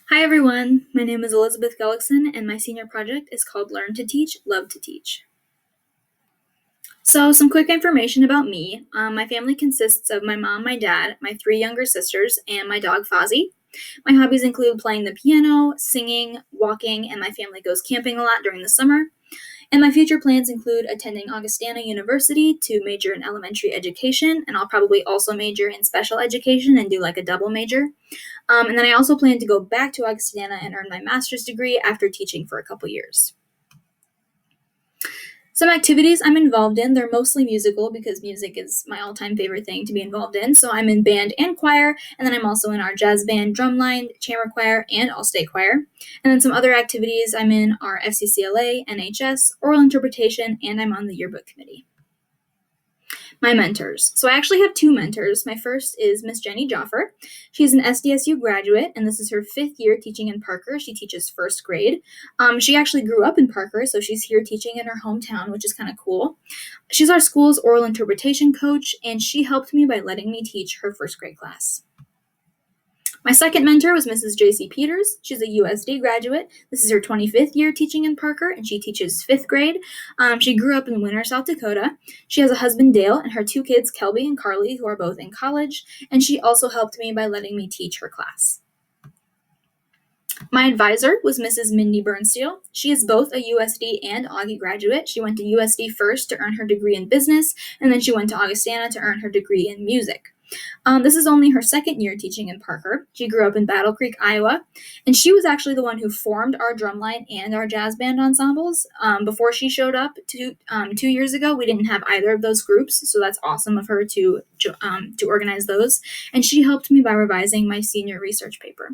Hi everyone, my name is Elizabeth Gullikson and my senior project is called Learn to Teach, Love to Teach. So some quick information about me. My family consists of my mom, my dad, my three younger sisters, and my dog Fozzie. My hobbies include playing the piano, singing, walking, and my family goes camping a lot during the summer. And my future plans include attending Augustana University to major in elementary education, and I'll probably also major in special education and do like a double major. And then I also plan to go back to Augustana and earn my master's degree after teaching for a couple years. Some activities I'm involved in, they're mostly musical because music is my all-time favorite thing to be involved in. So I'm in band and choir, and then I'm also in our jazz band, drumline, chamber choir, and all-state choir. And then some other activities I'm in are FCCLA, NHS, oral interpretation, and I'm on the yearbook committee. My mentors. So I actually have two mentors. My first is Miss Jenny Joffer. She's an SDSU graduate, and this is her 5th year teaching in Parker. She teaches 1st grade. She actually grew up in Parker, so she's here teaching in her hometown, which is kind of cool. She's our school's oral interpretation coach, and she helped me by letting me teach her 1st grade class. My second mentor was Mrs. J.C. Peters. She's a USD graduate. This is her 25th year teaching in Parker, and she teaches 5th grade. She grew up in Winter, South Dakota. She has a husband, Dale, and her 2 kids, Kelby and Carly, who are both in college, and she also helped me by letting me teach her class. My advisor was Mrs. Mindy Bernsteel. She is both a USD and Augie graduate. She went to USD first to earn her degree in business, and then she went to Augustana to earn her degree in music. This is only her 2nd year teaching in Parker. She grew up in Battle Creek, Iowa, and she was actually the one who formed our drumline and our jazz band ensembles. Before she showed up 2 years ago, we didn't have either of those groups, so that's awesome of her to organize those. And she helped me by revising my senior research paper.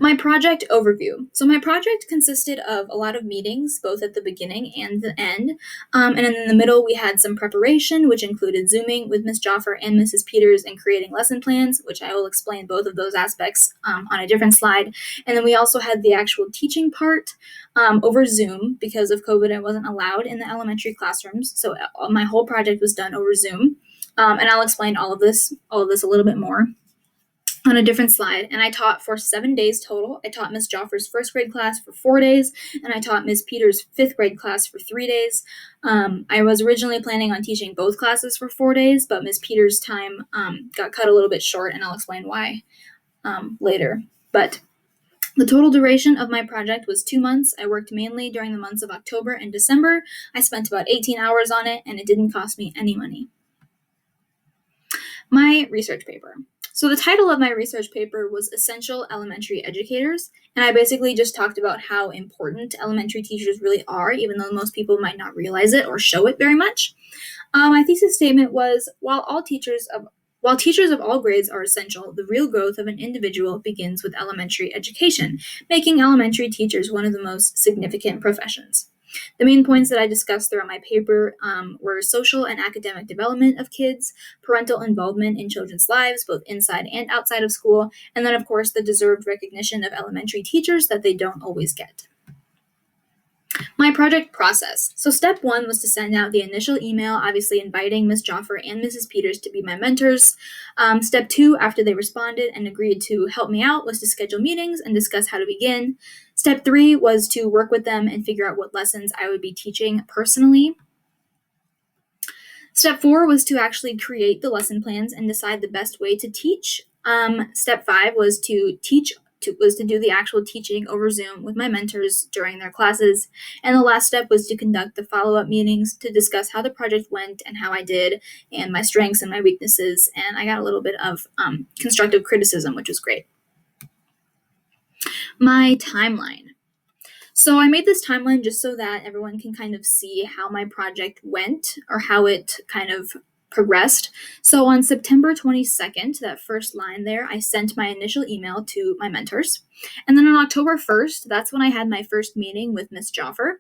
My project overview. So my project consisted of a lot of meetings, both at the beginning and the end. And in the middle, we had some preparation, which included Zooming with Ms. Joffer and Mrs. Peters and creating lesson plans, which I will explain both of those aspects on a different slide. And then we also had the actual teaching part over Zoom. Because of COVID, I wasn't allowed in the elementary classrooms. So my whole project was done over Zoom. And I'll explain all of this a little bit more on a different slide. And I taught for 7 days total. I taught Ms. Joffer's 1st grade class for 4 days, and I taught Ms. Peters' 5th grade class for 3 days. I was originally planning on teaching both classes for 4 days, but Ms. Peters' time got cut a little bit short, and I'll explain why later. But the total duration of my project was 2 months. I worked mainly during the months of October and December. I spent about 18 hours on it, and it didn't cost me any money. My research paper. So the title of my research paper was Essential Elementary Educators, and I basically just talked about how important elementary teachers really are, even though most people might not realize it or show it very much. My thesis statement was, while teachers of all grades are essential, the real growth of an individual begins with elementary education, making elementary teachers one of the most significant professions. The main points that I discussed throughout my paper were social and academic development of kids, parental involvement in children's lives, both inside and outside of school, and then, of course, the deserved recognition of elementary teachers that they don't always get. My project process. So step 1 was to send out the initial email, obviously inviting Ms. Joffer and Mrs. Peters to be my mentors. Step 2, after they responded and agreed to help me out, was to schedule meetings and discuss how to begin. Step 3 was to work with them and figure out what lessons I would be teaching personally. Step 4 was to actually create the lesson plans and decide the best way to teach. Step 5 was to do the actual teaching over Zoom with my mentors during their classes. And the last step was to conduct the follow-up meetings to discuss how the project went and how I did and my strengths and my weaknesses. And I got a little bit of constructive criticism, which was great. My timeline. So I made this timeline just so that everyone can kind of see how my project went or how it kind of progressed. So on September 22nd, that first line there, I sent my initial email to my mentors. And then on October 1st, that's when I had my first meeting with Ms. Joffer.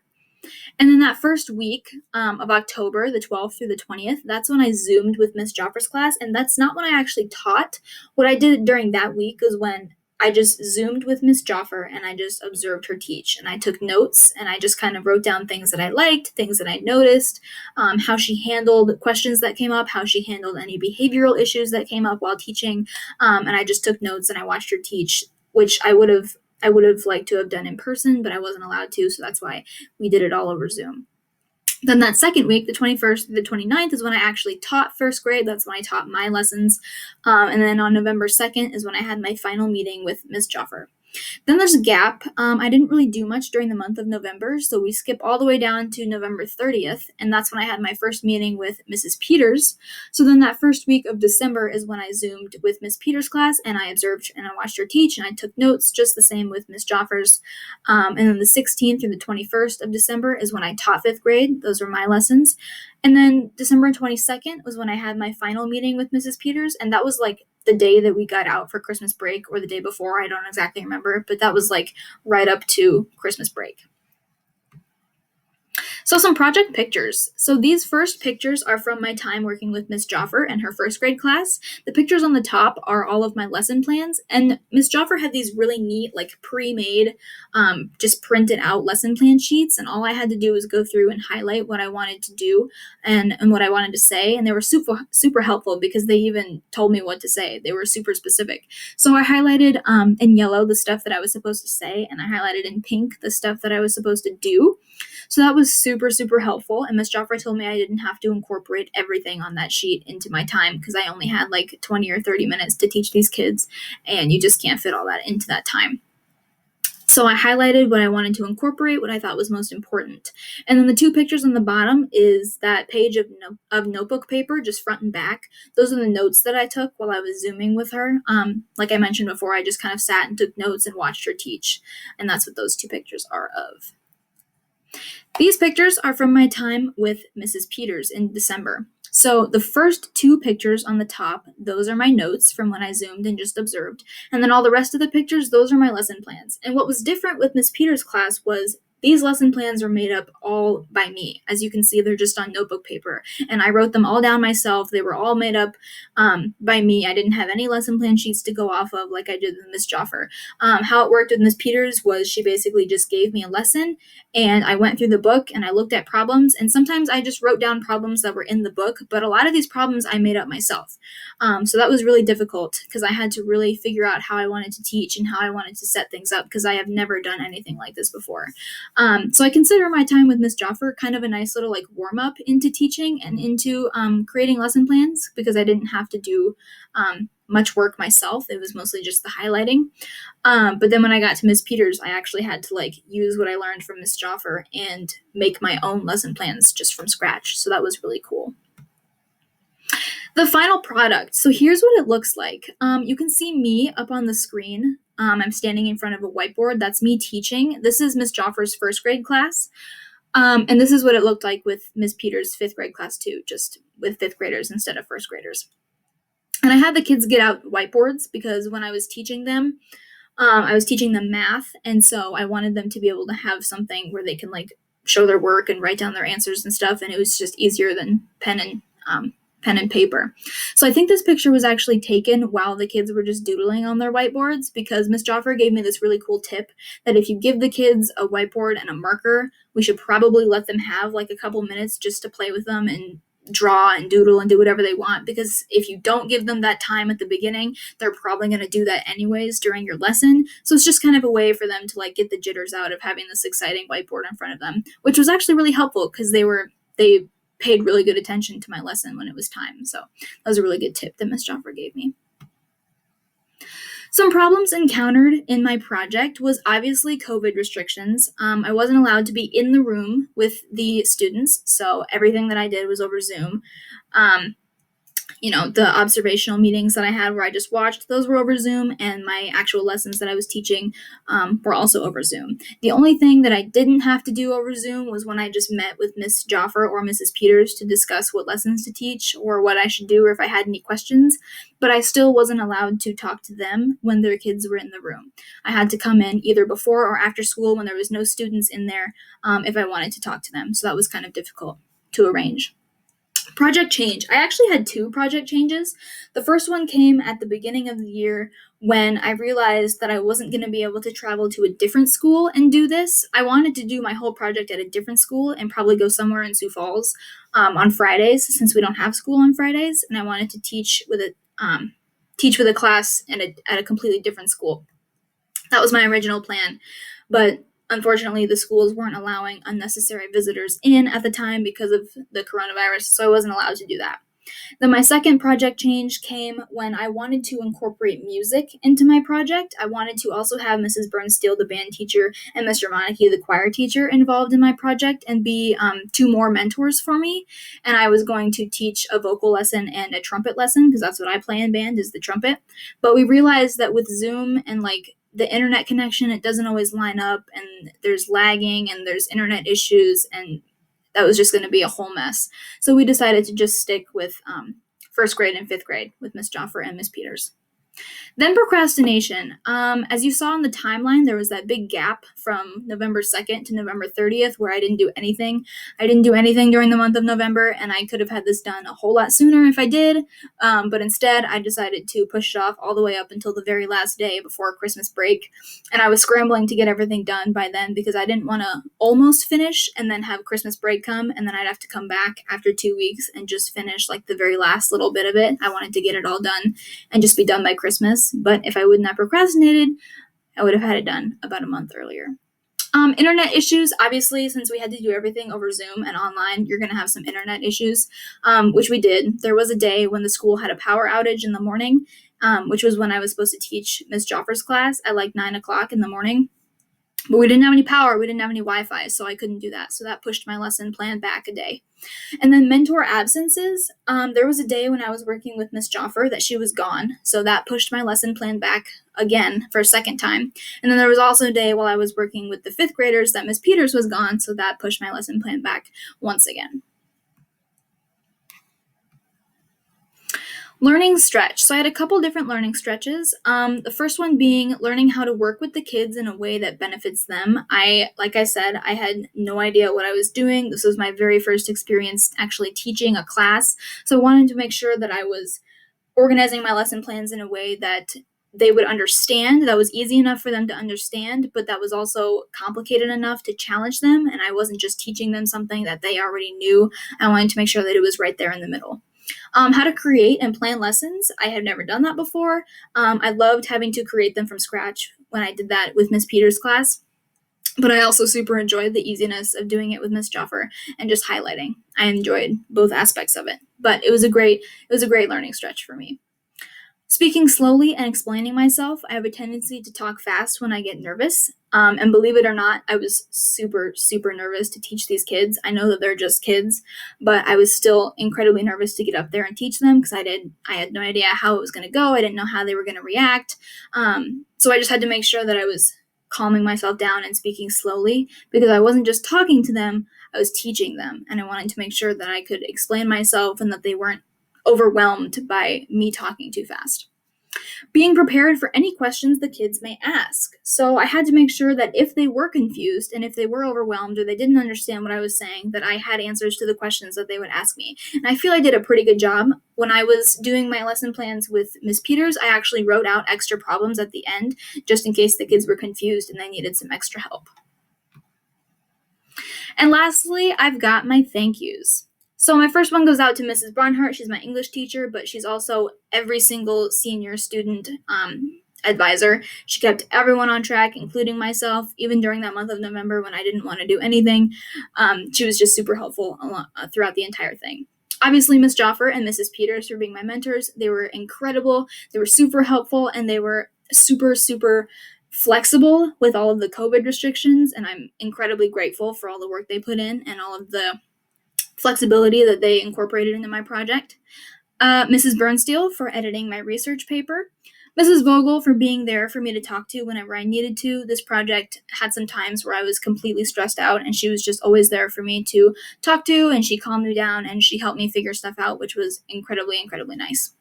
And then that first week of October, the 12th through the 20th, that's when I Zoomed with Ms. Joffer's class. And that's not when I actually taught. What I did during that week was when I just Zoomed with Ms. Joffer and I just observed her teach. And I took notes and I just kind of wrote down things that I liked, things that I noticed, how she handled questions that came up, how she handled any behavioral issues that came up while teaching. And I just took notes and I watched her teach which I would have liked to have done in person, but I wasn't allowed to, so that's why we did it all over Zoom. Then that second week, the 21st through the 29th, is when I actually taught first grade. That's when I taught my lessons. And then on November 2nd is when I had my final meeting with Ms. Joffer. Then there's a gap. I didn't really do much during the month of November, so we skip all the way down to November 30th, and that's when I had my first meeting with Mrs. Peters. So then that first week of December is when I Zoomed with Miss Peters' class, and I observed and I watched her teach, and I took notes, just the same with Miss Joffer's. And then the 16th through the 21st of December is when I taught fifth grade. Those were my lessons. And then December 22nd was when I had my final meeting with Mrs. Peters, and that was like the day that we got out for Christmas break, or the day before, I don't exactly remember, but that was like right up to Christmas break. So some project pictures. So these first pictures are from my time working with Miss Joffer and her first grade class. The pictures on the top are all of my lesson plans, and Miss Joffer had these really neat, like pre-made, just printed out lesson plan sheets, and all I had to do was go through and highlight what I wanted to do and what I wanted to say, and they were super helpful because they even told me what to say. They were super specific. So I highlighted in yellow the stuff that I was supposed to say, and I highlighted in pink the stuff that I was supposed to do. So that was super helpful, and Miss Joffrey told me I didn't have to incorporate everything on that sheet into my time because I only had like 20 or 30 minutes to teach these kids, and you just can't fit all that into that time. So I highlighted what I wanted to incorporate, what I thought was most important. And then the two pictures on the bottom is that page of notebook paper, just front and back. Those are the notes that I took while I was Zooming with her. Like I mentioned before, I just kind of sat and took notes and watched her teach, and that's what those two pictures are of. These pictures are from my time with Mrs. Peters in December. So the first two pictures on the top, those are my notes from when I Zoomed and just observed. And then all the rest of the pictures, those are my lesson plans. And what was different with Miss Peters' class was these lesson plans were made up all by me. As you can see, they're just on notebook paper. And I wrote them all down myself. They were all made up by me. I didn't have any lesson plan sheets to go off of like I did with Miss Joffer. How it worked with Miss Peters was she basically just gave me a lesson, and I went through the book and I looked at problems. And sometimes I just wrote down problems that were in the book, but a lot of these problems I made up myself. So that was really difficult because I had to really figure out how I wanted to teach and how I wanted to set things up because I have never done anything like this before. So I consider my time with Miss Joffer kind of a nice little like warm up into teaching and into creating lesson plans because I didn't have to do much work myself. It was mostly just the highlighting. But then when I got to Miss Peters, I actually had to like use what I learned from Miss Joffer and make my own lesson plans just from scratch. So that was really cool. The final product. So here's what it looks like. You can see me up on the screen. I'm standing in front of a whiteboard. That's me teaching. This is Miss Joffer's first grade class. And this is what it looked like with Miss Peters' fifth grade class too, just with fifth graders instead of first graders. And I had the kids get out whiteboards because when I was teaching them math, and so I wanted them to be able to have something where they can like show their work and write down their answers and stuff, and it was just easier than pen and paper. So I think this picture was actually taken while the kids were just doodling on their whiteboards because Miss Joffer gave me this really cool tip that if you give the kids a whiteboard and a marker, we should probably let them have like a couple minutes just to play with them and draw and doodle and do whatever they want, because if you don't give them that time at the beginning, they're probably going to do that anyways during your lesson. So it's just kind of a way for them to like get the jitters out of having this exciting whiteboard in front of them, which was actually really helpful because they paid really good attention to my lesson when it was time. So that was a really good tip that Miss Joffer gave me. Some problems encountered in my project was obviously COVID restrictions. I wasn't allowed to be in the room with the students, so everything that I did was over Zoom. The observational meetings that I had where I just watched, those were over Zoom, and my actual lessons that I was teaching were also over Zoom. The only thing that I didn't have to do over Zoom was when I just met with Miss Joffer or Mrs. Peters to discuss what lessons to teach or what I should do or if I had any questions, but I still wasn't allowed to talk to them when their kids were in the room. I had to come in either before or after school when there was no students in there if I wanted to talk to them, so that was kind of difficult to arrange. Project change. I actually had two project changes. The first one came at the beginning of the year when I realized that I wasn't going to be able to travel to a different school and do this. I wanted to do my whole project at a different school and probably go somewhere in Sioux Falls on Fridays since we don't have school on Fridays, and I wanted to teach with a class at a completely different school. That was my original plan, but unfortunately the schools weren't allowing unnecessary visitors in at the time because of the coronavirus, so I wasn't allowed to do that. Then my second project change came when I wanted to incorporate music into my project. I wanted to also have Mrs. Bernstein, the band teacher, and Mr. Monarchy, the choir teacher, involved in my project and be two more mentors for me. And I was going to teach a vocal lesson and a trumpet lesson because that's what I play in band is the trumpet. But we realized that with Zoom and the internet connection, it doesn't always line up and there's lagging and there's internet issues, and that was just going to be a whole mess. So we decided to just stick with first grade and fifth grade with Miss Joffer and Miss Peters. Then procrastination. As you saw on the timeline, there was that big gap from November 2nd to November 30th where I didn't do anything. I didn't do anything during the month of November, and I could have had this done a whole lot sooner if I did. But instead, I decided to push it off all the way up until the very last day before Christmas break. And I was scrambling to get everything done by then because I didn't want to almost finish and then have Christmas break come, and then I'd have to come back after 2 weeks and just finish the very last little bit of it. I wanted to get it all done and just be done by Christmas. But if I wouldn't have procrastinated, I would have had it done about a month earlier. Internet issues, obviously, since we had to do everything over Zoom and online, you're going to have some internet issues, which we did. There was a day when the school had a power outage in the morning, which was when I was supposed to teach Ms. Joffer's class at 9 o'clock in the morning. But we didn't have any power, we didn't have any Wi-Fi, so I couldn't do that. So that pushed my lesson plan back a day. And then mentor absences. There was a day when I was working with Miss Joffer that she was gone, so that pushed my lesson plan back again for a second time. And then there was also a day while I was working with the fifth graders that Miss Peters was gone, so that pushed my lesson plan back once again. Learning stretch. So I had a couple different learning stretches. The first one being learning how to work with the kids in a way that benefits them. Like I said, I had no idea what I was doing. This was my very first experience actually teaching a class. So I wanted to make sure that I was organizing my lesson plans in a way that they would understand, that was easy enough for them to understand, but that was also complicated enough to challenge them. And I wasn't just teaching them something that they already knew. I wanted to make sure that it was right there in the middle. How to create and plan lessons. I had never done that before. I loved having to create them from scratch when I did that with Miss Peters' class. But I also super enjoyed the easiness of doing it with Miss Joffer and just highlighting. I enjoyed both aspects of it. But it was a great learning stretch for me. Speaking slowly and explaining myself, I have a tendency to talk fast when I get nervous. And believe it or not, I was super, super nervous to teach these kids. I know that they're just kids, but I was still incredibly nervous to get up there and teach them because I had no idea how it was going to go. I didn't know how they were going to react. So I just had to make sure that I was calming myself down and speaking slowly because I wasn't just talking to them, I was teaching them. And I wanted to make sure that I could explain myself and that they weren't overwhelmed by me talking too fast. Being prepared for any questions the kids may ask. So I had to make sure that if they were confused and if they were overwhelmed or they didn't understand what I was saying, that I had answers to the questions that they would ask me. And I feel I did a pretty good job. When I was doing my lesson plans with Miss Peters, I actually wrote out extra problems at the end just in case the kids were confused and they needed some extra help. And lastly, I've got my thank yous. So my first one goes out to Mrs. Barnhart. She's my English teacher, but she's also every single senior student advisor. She kept everyone on track, including myself, even during that month of November when I didn't want to do anything. She was just super helpful throughout the entire thing. Obviously, Miss Joffer and Mrs. Peters for being my mentors. They were incredible. They were super helpful, and they were super, super flexible with all of the COVID restrictions, and I'm incredibly grateful for all the work they put in and all of the flexibility that they incorporated into my project. Mrs. Bernstein for editing my research paper. Mrs. Vogel for being there for me to talk to whenever I needed to. This project had some times where I was completely stressed out, and she was just always there for me to talk to, and she calmed me down, and she helped me figure stuff out, which was incredibly, incredibly nice.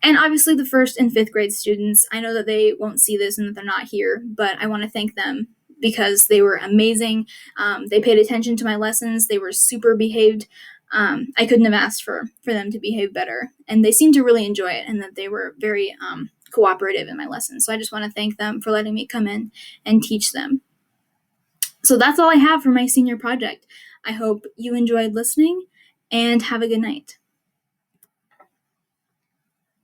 And obviously the first and fifth grade students, I know that they won't see this and that they're not here, but I want to thank them because they were amazing. They paid attention to my lessons. They were super behaved. I couldn't have asked for them to behave better. And they seemed to really enjoy it and that they were very cooperative in my lessons. So I just want to thank them for letting me come in and teach them. So that's all I have for my senior project. I hope you enjoyed listening and have a good night.